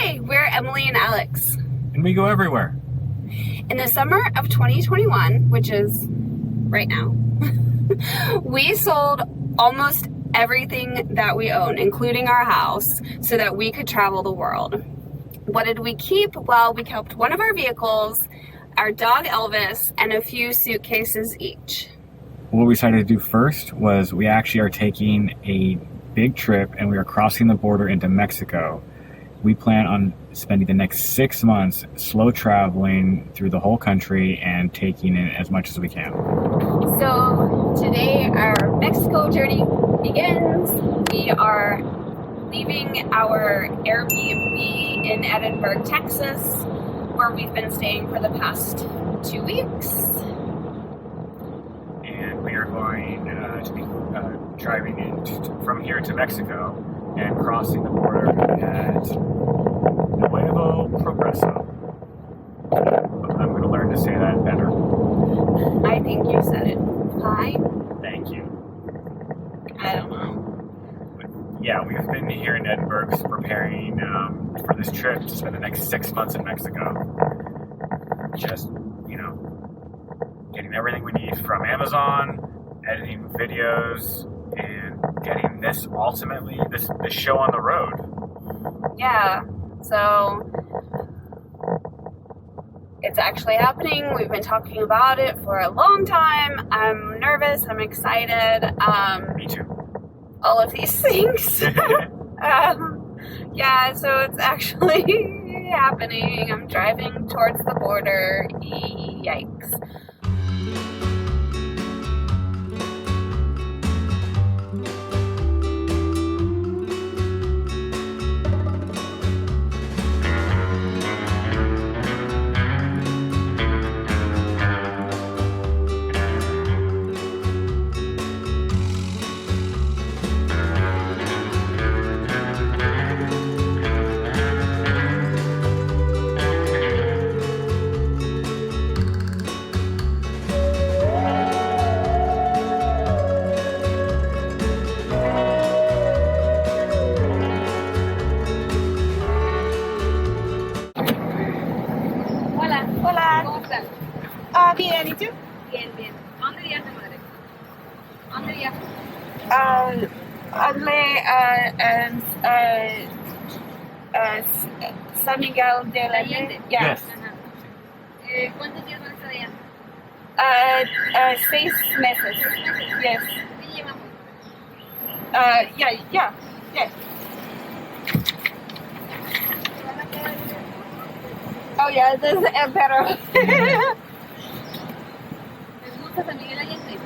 Hi, we're Emily and Alex. And we go everywhere. In the summer of 2021, which is right now, we sold almost everything that we own, including our house, so that we could travel the world. What did we keep? Well, we kept one of our vehicles, our dog Elvis, and a few suitcases each. What we decided to do first was we actually are taking a big trip and we are crossing the border into Mexico. We plan on spending the next 6 months slow traveling through the whole country and taking in as much as we can. So today our Mexico journey begins. We are leaving our Airbnb in Edinburgh, Texas, where we've been staying for the past 2 weeks. And we are going to be driving in from here to Mexico and crossing the border at Nuevo Progreso. I'm going to learn to say that better. I think you said it fine. Thank you. I don't know. But yeah, we've been here in Edinburgh preparing for this trip to spend the next 6 months in Mexico. Just, getting everything we need from Amazon, editing videos, and getting this show on the road. Yeah, so it's actually happening. We've been talking about it for a long time. I'm nervous. I'm excited. Me too. All of these things. Yeah, so it's actually happening. I'm driving towards the border. Yikes. Hola. ¿Cómo estás? Bien, ¿y tú? Bien, bien. ¿A dónde viajas, madre? ¿A dónde viajas? San Miguel De Allende. Yeah. Yes. Ajá. ¿Cuántos días van a estar allá? 6 meses. Yes. ¿Qué llevamos? Yeah. ¿Se van a quedar en el Oh, yeah, this is better. ¿Les gusta San Miguel De Allende?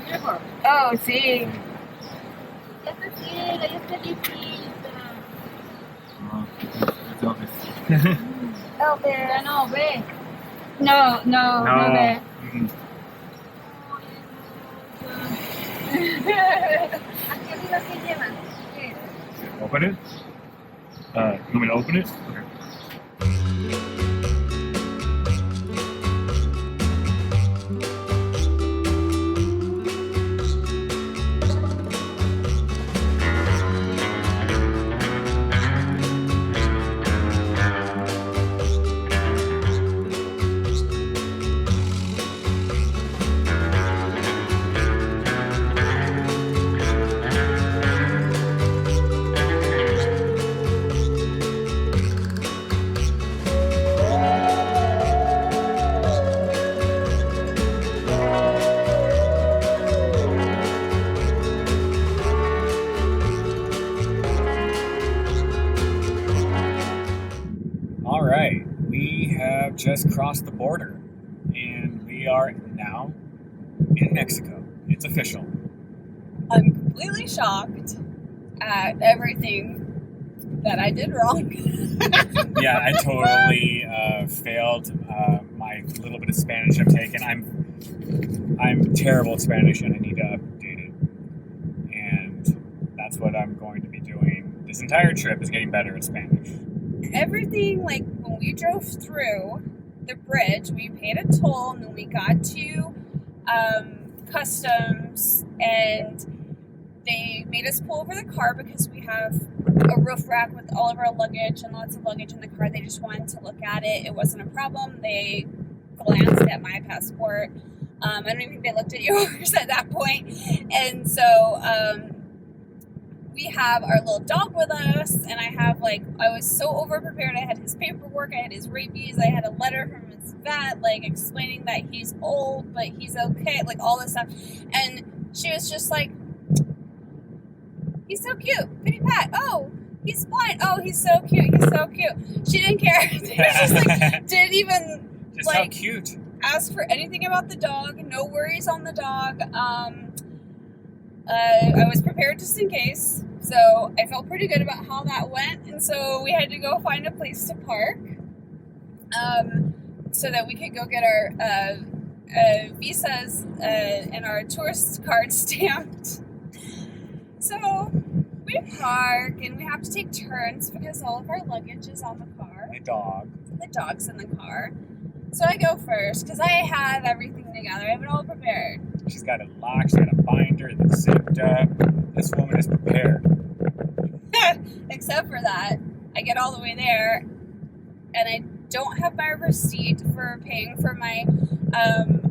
Beautiful. Oh, sí. Ya está ciega, ya está viejita. Elvis. Ya no, ve. No ve. Aquí arriba, ¿qué llevan? ¿Qué? Open it? You want me to open it? Okay. All right, we have just crossed the border and we are now in Mexico. It's official. I'm completely shocked at everything that I did wrong. Yeah, I totally failed my little bit of Spanish I've taken. I'm terrible at Spanish and I need to update it. And that's what I'm going to be doing. This entire trip is getting better at Spanish. Everything, like when we drove through the bridge, we paid a toll, and then we got to customs, and they made us pull over the car because we have a roof rack with all of our luggage and lots of luggage in the car. They just wanted to look at it. It wasn't a problem. They glanced at my passport. I don't even think they looked at yours at that point. And so we have our little dog with us, and I was so over-prepared. I had his paperwork, I had his rabies, I had a letter from his vet, like, explaining that he's old, but he's okay, like, all this stuff. And she was just like, he's so cute, pitty pat, oh, he's blind, oh, he's so cute, he's so cute. She didn't care. She was just like, didn't even, Just like, how cute. ask for anything about the dog, no worries on the dog. I was prepared just in case, so I felt pretty good about how that went, and so we had to go find a place to park, so that we could go get our visas and our tourist cards stamped. So we park, and we have to take turns because all of our luggage is on the car. The dog's in the car. So I go first, because I have everything together. I have it all prepared. She's got it locked, she's got a binder that's zipped up. This woman is prepared. Except for that, I get all the way there, and I don't have my receipt for paying for my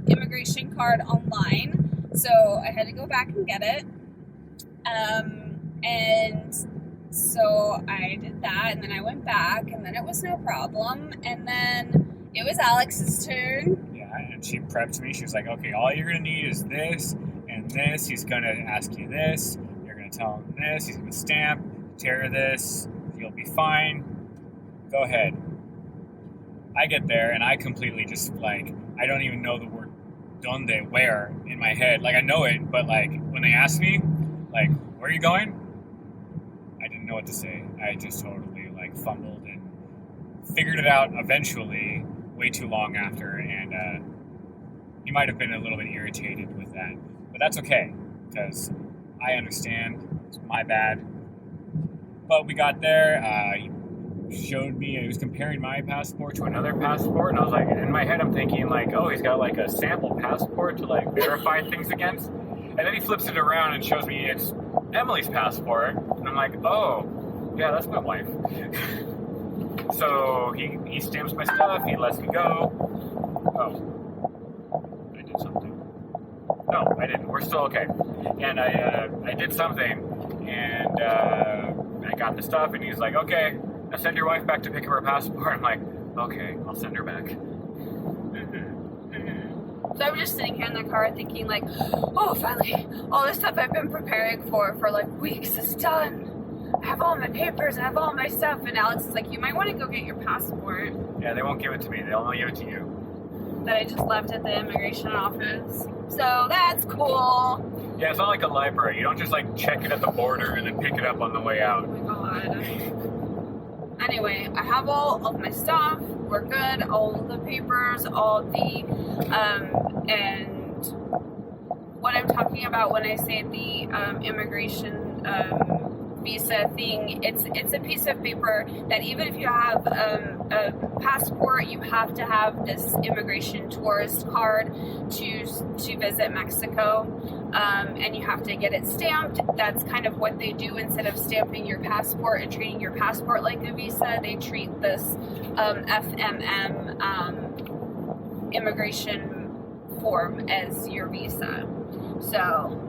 immigration card online. So I had to go back and get it. And so I did that, and then I went back, and then it was no problem. And then it was Alex's turn. Yeah, and she prepped me. She was like, okay, all you're going to need is this and this. He's going to ask you this. You're going to tell him this. He's going to stamp, tear this. You'll be fine. Go ahead. I get there, and I completely just, like, I don't even know the word donde, where, in my head. Like, I know it, but, like, when they ask me, like, where are you going? I didn't know what to say. I just totally, like, fumbled and figured it out eventually, way too long after, and he might have been a little bit irritated with that. But that's okay, because I understand. It's my bad. But we got there. He showed me, he was comparing my passport to another passport, and I was like, in my head I'm thinking, like, oh, he's got, like, a sample passport to, like, verify things against. And then he flips it around and shows me it's Emily's passport, and I'm like, oh, yeah, that's my wife. So he stamps my stuff, he lets me go. Oh, I did something. No, I didn't. We're still okay. And I did something, and I got the stuff, and he's like, okay, now send your wife back to pick up her passport. I'm like, okay, I'll send her back. So I'm just sitting here in the car thinking, like, oh, finally, all this stuff I've been preparing for like weeks is done. I have all my papers, I have all my stuff, and Alex is like, you might want to go get your passport. Yeah, they won't give it to me. They'll only give it to you. That I just left at the immigration office. So that's cool. Yeah, it's not like a library. You don't just, like, check it at the border and then pick it up on the way out. Oh my god. Anyway, I have all of my stuff. We're good. All of the papers, all the, and what I'm talking about when I say the immigration visa thing, it's a piece of paper that even if you have a passport, you have to have this immigration tourist card to visit Mexico, and you have to get it stamped. That's kind of what they do. Instead of stamping your passport and treating your passport like a visa, they treat this FMM immigration form as your visa. So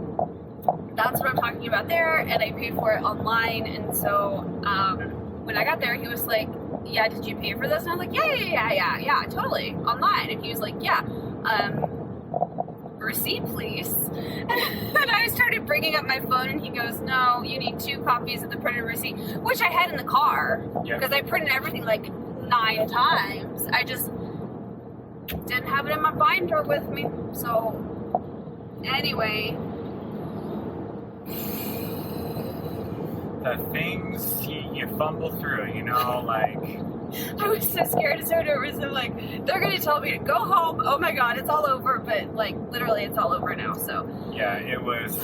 that's what I'm talking about there, and I paid for it online. And so when I got there, he was like, yeah, did you pay for this? And I was like, yeah, totally, online. And he was like, yeah, receipt, please. And I started bringing up my phone, and he goes, no, you need 2 copies of the printed receipt, which I had in the car, because I printed everything like 9 times. I just didn't have it in my binder with me. So anyway, the things you fumble through, you know, like... I was so scared, so nervous. I'm like, they're going to tell me to go home. Oh my god, it's all over. But, like, literally, it's all over now, so... Yeah, it was...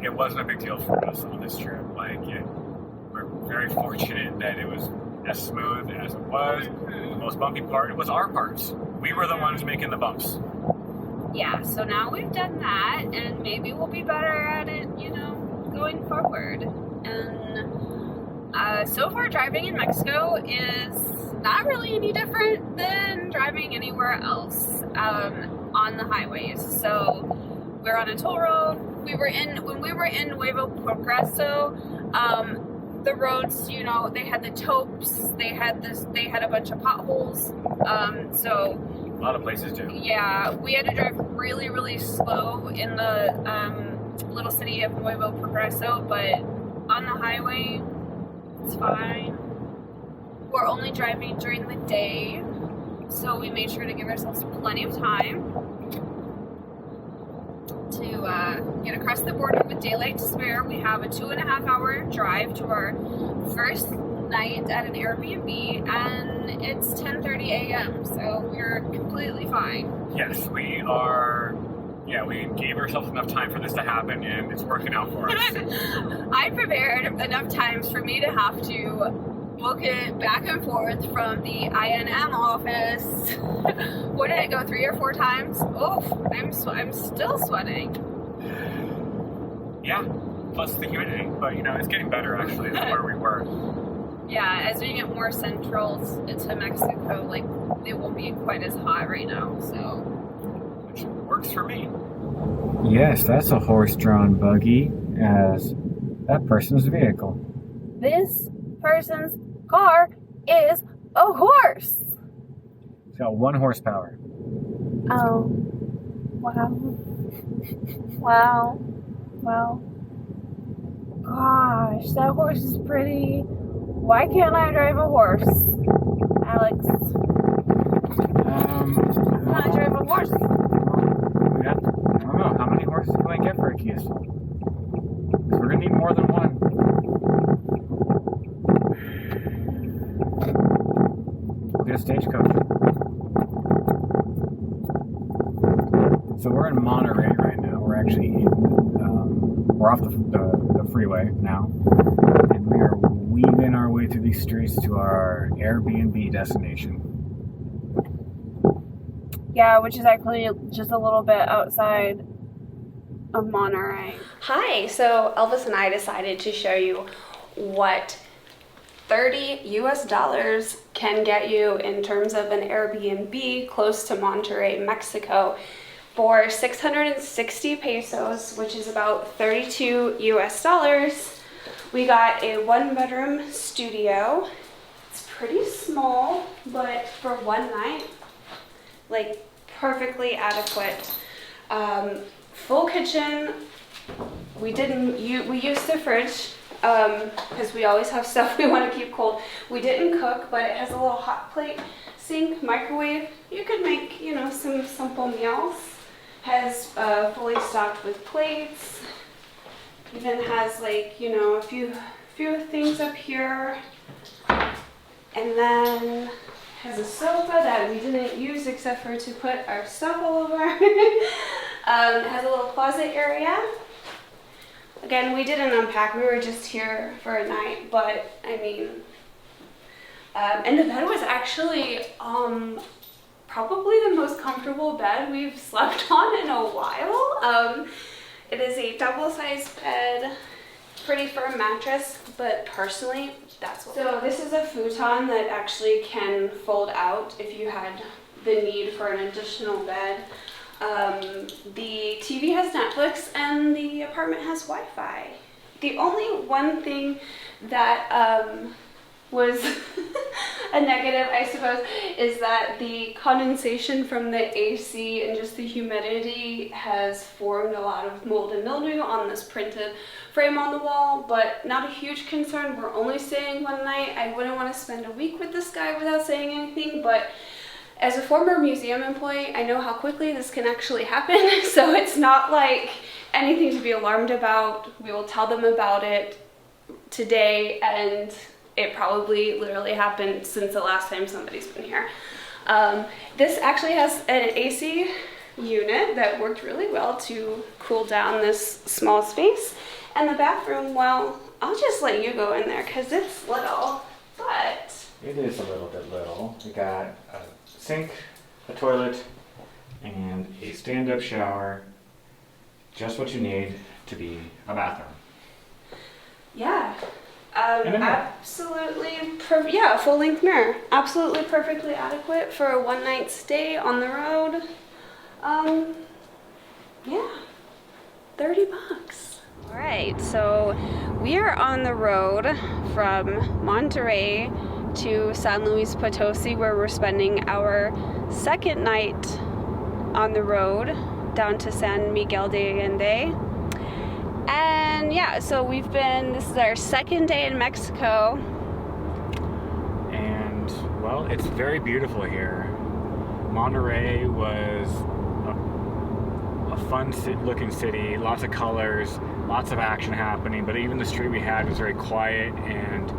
it wasn't a big deal for us on this trip. Like, we're very fortunate that it was as smooth as it was. The most bumpy part was our parts. We were the ones making the bumps. Yeah, so now we've done that, and maybe we'll be better at it, you know, going forward. And so far, driving in Mexico is not really any different than driving anywhere else on the highways. So we're on a toll road. When we were in Nuevo Progreso, the roads, you know, they had the topes, they had a bunch of potholes. So a lot of places do. yeah, we had to drive really, really slow in the little city of Nuevo Progreso, but on the highway, it's fine. We're only driving during the day, so we made sure to give ourselves plenty of time to get across the border with daylight to spare. We have a 2.5 hour drive to our first night at an Airbnb, and it's 10:30 a.m., so we're completely fine. Yes, we are. Yeah, we gave ourselves enough time for this to happen, and it's working out for us. I prepared enough times for me to have to book it back and forth from the INM office. What did I go, 3 or 4 times? Oh, I'm still sweating. Yeah, plus the humidity, but you know, it's getting better actually than where we were. Yeah, as we get more central to Mexico, like, it won't be quite as hot right now, so. Which works for me. Yes, that's a horse-drawn buggy as that person's vehicle. This person's car is a horse! It's got 1 horsepower. Oh. Wow. Wow. Wow. Gosh, that horse is pretty. Why can't I drive a horse? Alex. Can I drive a horse? I don't know. How many horses can I get for a Kia Soul? Because we're going to need more than 1. We'll get a stagecoach. So we're in Monterrey right now. We're actually we're off the freeway now. And we are weaving our way through these streets to our Airbnb destination. Yeah, which is actually just a little bit outside of Monterrey. Hi, so Elvis and I decided to show you what $30 US can get you in terms of an Airbnb close to Monterrey, Mexico, for 660 pesos, which is about $32 US. We got a 1-bedroom studio. It's pretty small, but for one night, like, perfectly adequate. Full kitchen. We used the fridge because we always have stuff we want to keep cold. We didn't cook, but it has a little hot plate, sink, microwave. You could make, you know, some simple meals. Has fully stocked with plates. Even has, like, you know, a few things up here, and then has a sofa that we didn't use except for to put our stuff all over. Has a little closet area. Again, we didn't unpack. We were just here for a night, but I mean, and the bed was actually probably the most comfortable bed we've slept on in a while. It is a double-sized bed, pretty firm mattress, but personally, that's what. So this is a futon that actually can fold out if you had the need for an additional bed. The TV has Netflix and the apartment has Wi-Fi. The only one thing that was a negative, I suppose, is that the condensation from the AC and just the humidity has formed a lot of mold and mildew on this printed frame on the wall, but not a huge concern. We're only staying one night. I wouldn't want to spend a week with this guy without saying anything, but as a former museum employee, I know how quickly this can actually happen, so it's not like anything to be alarmed about. We will tell them about it today, and it probably literally happened since the last time somebody's been here. This actually has an AC unit that worked really well to cool down this small space. And the bathroom, well, I'll just let you go in there because it's little, but... It is a little bit little. We got a sink, a toilet, and a stand-up shower. Just what you need to be a bathroom. Yeah. And a mirror. Absolutely full-length mirror. Absolutely perfectly adequate for a one-night stay on the road. Yeah, $30. All right, so we are on the road from Monterrey to San Luis Potosi, where we're spending our second night on the road down to San Miguel De Allende. And yeah, so this is our second day in Mexico. And, well, it's very beautiful here. Monterrey was a fun looking city, lots of colors, lots of action happening, but even the street we had was very quiet and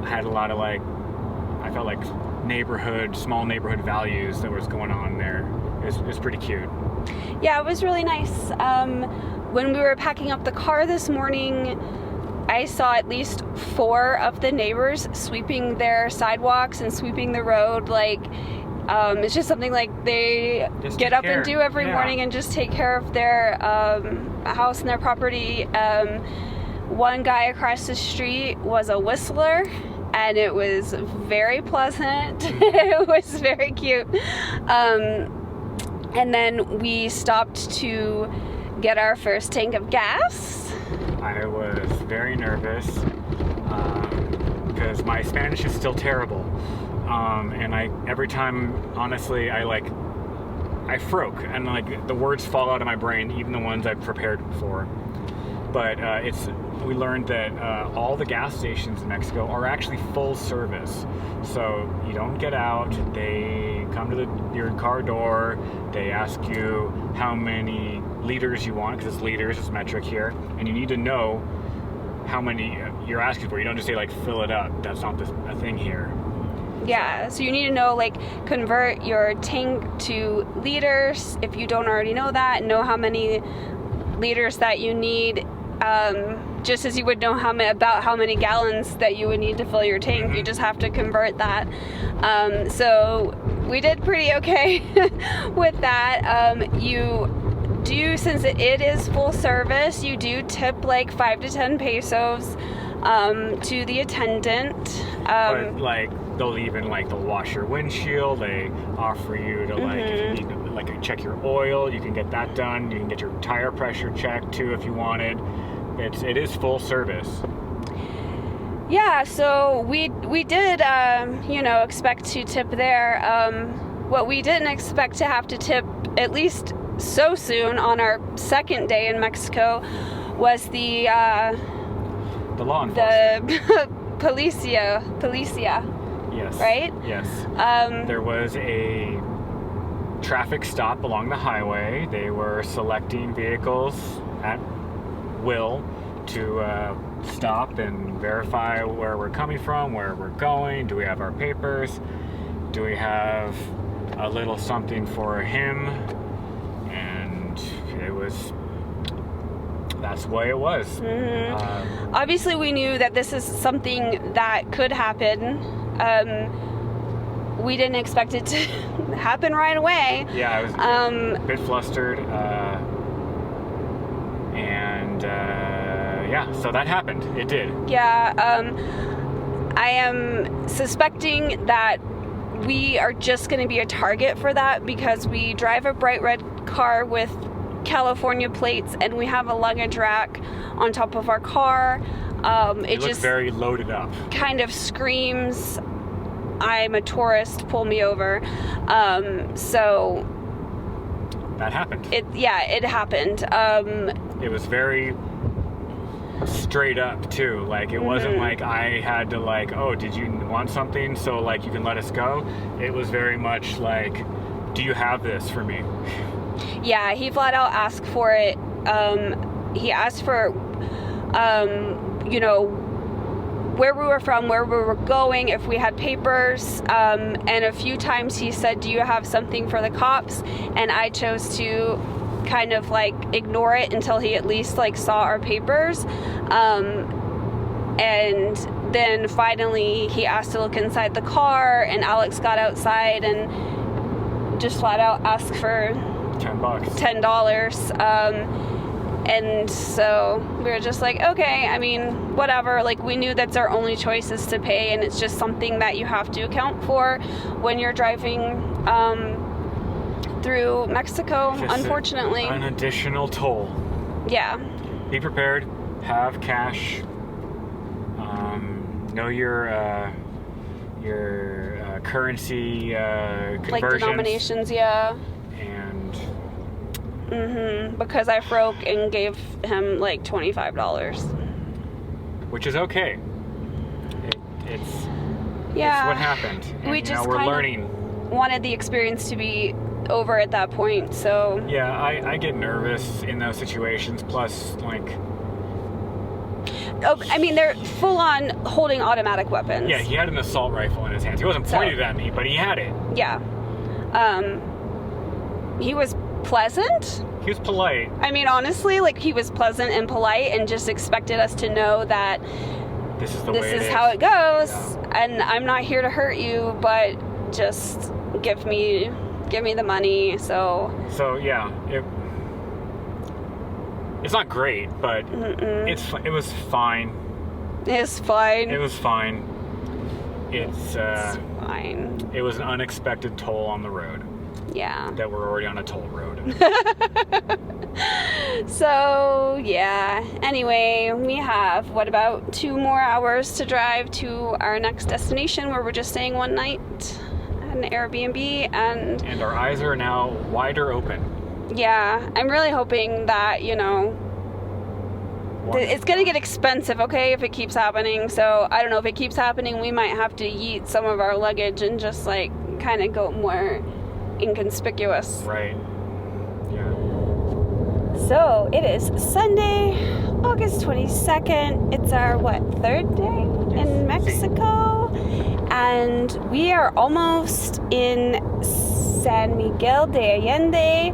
had a lot of I felt like small neighborhood values that was going on there. It was pretty cute. Yeah, it was really nice. When we were packing up the car this morning, I saw at least 4 of the neighbors sweeping their sidewalks and sweeping the road. It's just something they Just get take up care. and do every morning and just take care of their house and their property. One guy across the street was a whistler, and it was very pleasant. It was very cute. And then we stopped to get our first tank of gas. I was very nervous because my Spanish is still terrible. And every time, honestly, I froke, and the words fall out of my brain, even the ones I've prepared for. But we learned that all the gas stations in Mexico are actually full service. So you don't get out, they come to your car door, they ask you how many liters you want, because it's liters, it's metric here, and you need to know how many you're asking for. You don't just say fill it up. That's not a thing here. Yeah, so you need to know, convert your tank to liters. If you don't already know that, know how many liters that you need, just as you would know about how many gallons that you would need to fill your tank. You just have to convert that. So we did pretty okay with that. You do, since it is full service, you do tip 5 to 10 pesos to the attendant. But they'll even they'll wash your windshield. They offer you to if you need to check your oil, you can get that done. You can get your tire pressure checked too if you wanted. It is full service. Yeah, so we did expect to tip there. What we didn't expect to have to tip, at least so soon on our second day in Mexico, was the law enforcement. The policia. Yes. Right? Yes. There was a traffic stop along the highway. They were selecting vehicles at will to stop and verify where we're coming from, where we're going. Do we have our papers? Do we have a little something for him? And that's the way it was. Mm-hmm. Obviously, we knew that this is something that could happen. We didn't expect it to happen right away. Yeah, I was a bit flustered. So that happened. It did. Yeah, I am suspecting that we are just going to be a target for that, because we drive a bright red car with California plates, and we have a luggage rack on top of our car. It looks very loaded up. Kind of screams, I'm a tourist, pull me over. So that happened. It happened. It was very straight up too. It wasn't I had to oh, did you want something, so you can let us go. It was very much do you have this for me? Yeah, he flat out asked for it. He asked for where we were from, where we were going, if we had papers, and a few times he said, do you have something for the cops? And I chose to kind of ignore it until he at least saw our papers, and then finally he asked to look inside the car, and Alex got outside and just flat out asked for $10. And so we were just like, okay, I mean, whatever. Like, we knew that's our only choice is to pay, and it's just something that you have to account for when you're driving through Mexico, Just unfortunately. an additional toll. Yeah. Be prepared. Have cash. Know your currency conversions. Like denominations, yeah. And because I broke and gave him like $25. which is okay. It's Yeah. what happened. And, We just we're kind of learning. wanted the experience to be over at that point, so Yeah, I get nervous in those situations. Plus, like, I mean, they're full on holding automatic weapons. yeah, he had an assault rifle in his hands. He wasn't pointed at me, but he had it. Yeah. He was pleasant. He was polite. I mean, honestly, like, he was pleasant and polite and just expected us to know that This is the this way it is is. how it goes, Yeah. and I'm not here to hurt you, but just give me the money. So Yeah, it's not great, but it was fine. it's fine. It was fine. It's fine. it was an unexpected toll on the road. Yeah. That we're already on a toll road. So, yeah. Anyway, we have, about 2 more hours to drive to our next destination where we're just staying one night at an Airbnb. And our eyes are now wider open. yeah, I'm really hoping that, it's going to get expensive, okay, if it keeps happening. So, I don't know, if it keeps happening, we might have to yeet some of our luggage and just, like, kind of go more inconspicuous. Right. Yeah. So it is Sunday, August 22nd. It's our, third day in Mexico? And we are almost in San Miguel De Allende.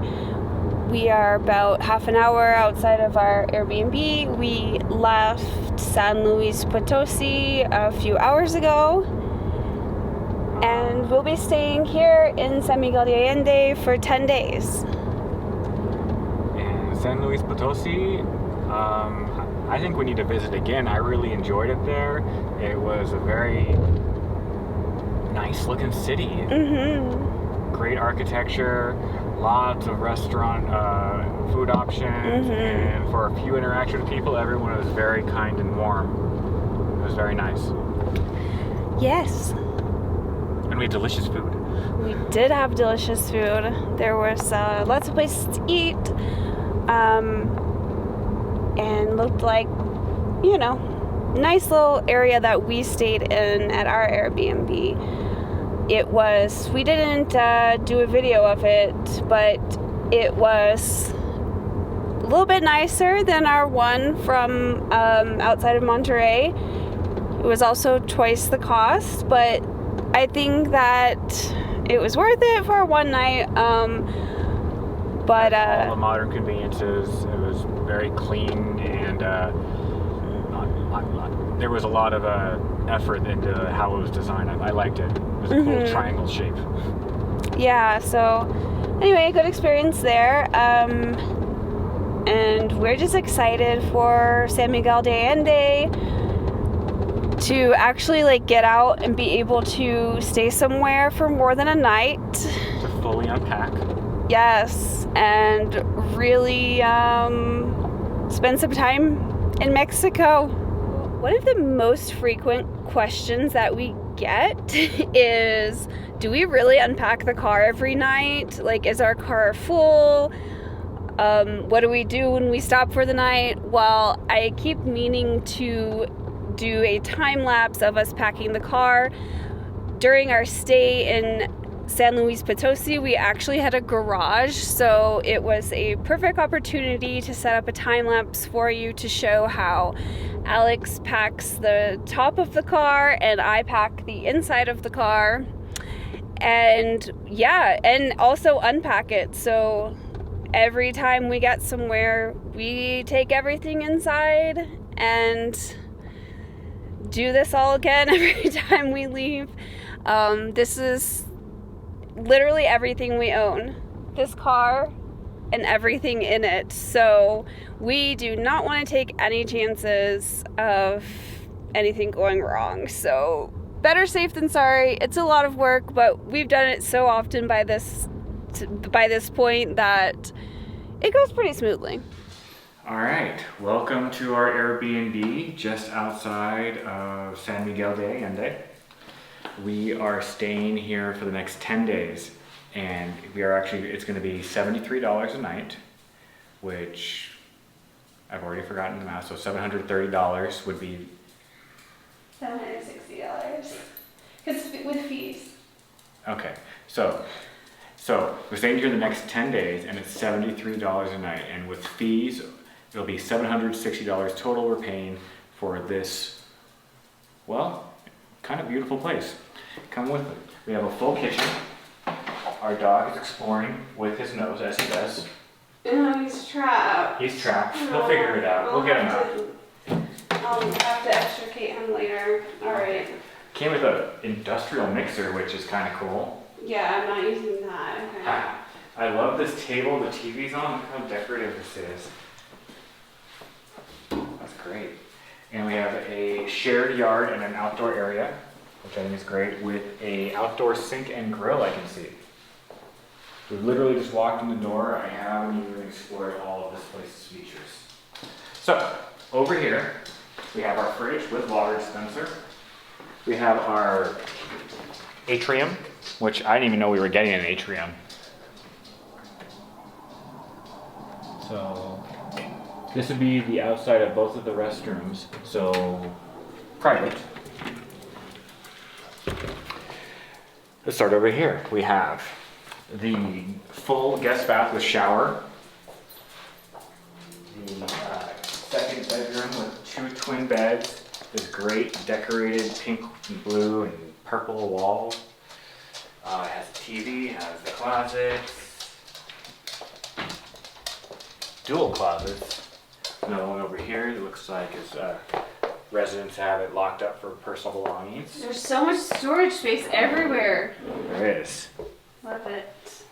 We are about half an hour outside of our Airbnb. We left San Luis Potosi a few hours ago. And we'll be staying here in San Miguel De Allende for 10 days. And San Luis Potosi, I think we need to visit again. I really enjoyed it there. It was a very nice looking city. Mm-hmm. Great architecture, lots of restaurant food options, and for a few interactions with people, everyone was very kind and warm. It was very nice. Yes. And we had delicious food. We did have delicious food. There was lots of places to eat. And looked like, nice little area that we stayed in at our Airbnb. We didn't do a video of it, but it was a little bit nicer than our one from outside of Monterrey. It was also twice the cost, but I think that it was worth it for one night. But all the modern conveniences. It was very clean, and there was a lot of effort into how it was designed. I liked it. It was a cool triangle shape. Yeah. So anyway, good experience there. And we're just excited for San Miguel De Allende to actually get out and be able to stay somewhere for more than a night. To fully unpack. Yes, and really spend some time in Mexico. One of the most frequent questions that we get is, do we really unpack the car every night? Is our car full? What do we do when we stop for the night? Well, I keep meaning to do a time lapse of us packing the car. During our stay in San Luis Potosi, we actually had a garage, so it was a perfect opportunity to set up a time lapse for you to show how Alex packs the top of the car and I pack the inside of the car, and also unpack it. So every time we get somewhere, we take everything inside and do this all again every time we leave. This is literally everything we own. This car, and everything in it. So we do not want to take any chances of anything going wrong. So better safe than sorry. It's a lot of work, but we've done it so often by this point that it goes pretty smoothly. All right, welcome to our Airbnb just outside of San Miguel De Allende. We are staying here for the next 10 days, and it's going to be $73 a night, which I've already forgotten the math, so $730 would be $760 because with fees. Okay, so we're staying here the next 10 days, and it's $73 a night, and with fees, it'll be $760 total we're paying for this, well, kind of beautiful place. Come with me. We have a full kitchen. Our dog is exploring with his nose, as he does. No, he's trapped. He's trapped. He'll figure it out. We'll get him out. I'll have to extricate him later. All right. Came with an industrial mixer, which is kind of cool. Yeah, I'm not using that. Okay. I love this table the TV's on. Look how decorative this is. That's great. And we have a shared yard and an outdoor area, which I think is great, with a outdoor sink and grill I can see. We literally just walked in the door. I haven't even explored all of this place's features. So, over here, we have our fridge with water dispenser. We have our atrium, which I didn't even know we were getting an atrium. So, this would be the outside of both of the restrooms, so private. Let's start over here. We have the full guest bath with shower, the second bedroom with 2 twin beds, this great decorated pink and blue and purple wall. It has a TV, has the closets, dual closets. Another one over here. It looks like his residents have it locked up for personal belongings. There's so much storage space everywhere. There is. Love it.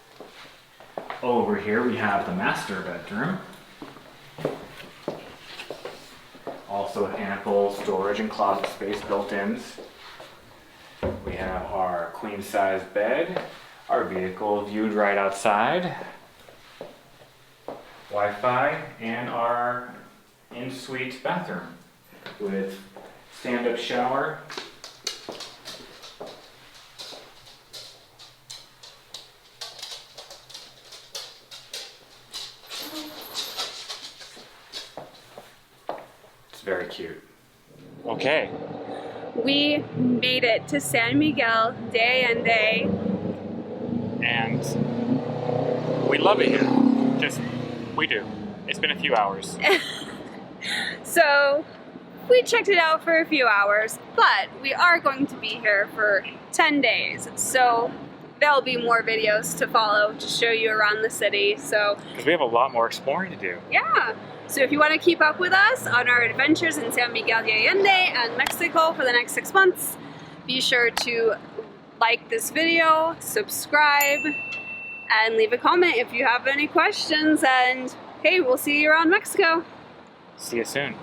Over here we have the master bedroom. Also with ample storage and closet space built-ins. We have our queen size bed, our vehicle viewed right outside, Wi-Fi, and our in-suite bathroom with stand-up shower. It's very cute. Okay. We made it to San Miguel De Allende. And we love it here. We do. It's been a few hours. So we checked it out for a few hours, but we are going to be here for 10 days. So there'll be more videos to follow to show you around the city. So Because we have a lot more exploring to do. yeah. So if you want to keep up with us on our adventures in San Miguel De Allende and Mexico for the next 6 months, be sure to like this video, subscribe, and leave a comment if you have any questions. And hey, we'll see you around Mexico. See you soon.